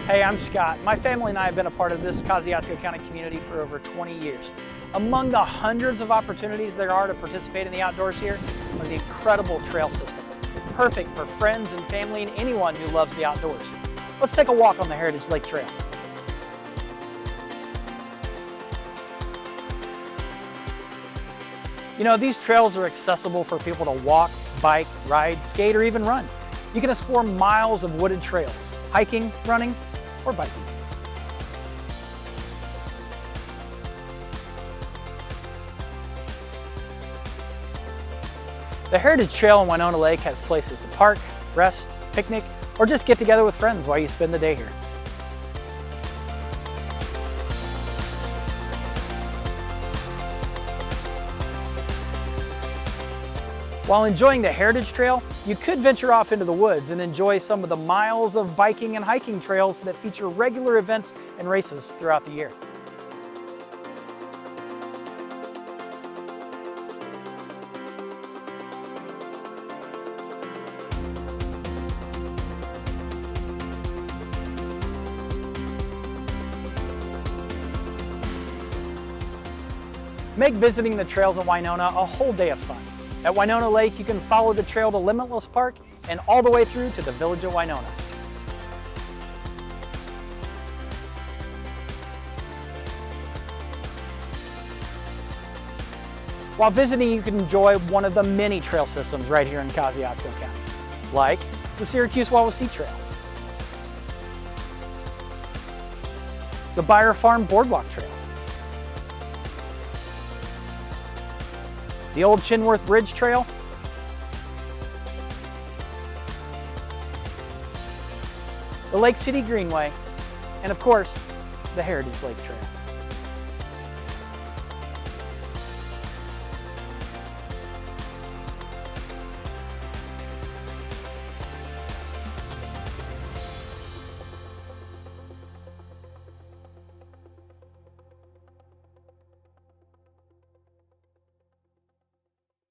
Hey, I'm Scott. My family and I have been a part of this Kosciusko County community for over 20 years. Among the hundreds of opportunities there are to participate in the outdoors here are the incredible trail systems, perfect for friends and family and anyone who loves the outdoors. Let's take a walk on the Heritage Lake Trail. You know, these trails are accessible for people to walk, bike, ride, skate, or even run. You can explore miles of wooded trails, hiking, running, or biking. The Heritage Trail in Winona Lake has places to park, rest, picnic, or just get together with friends while you spend the day here. While enjoying the Heritage Trail, you could venture off into the woods and enjoy some of the miles of biking and hiking trails that feature regular events and races throughout the year. Make visiting the trails at Winona a whole day of fun. At Winona Lake, you can follow the trail to Limitless Park and all the way through to the village of Winona. While visiting, you can enjoy one of the many trail systems right here in Kosciusko County, like the Syracuse-Wawasee Trail, the Beyer Farm Boardwalk Trail, the old Chinworth Bridge Trail, the Lake City Greenway, and of course, the Heritage Lake Trail.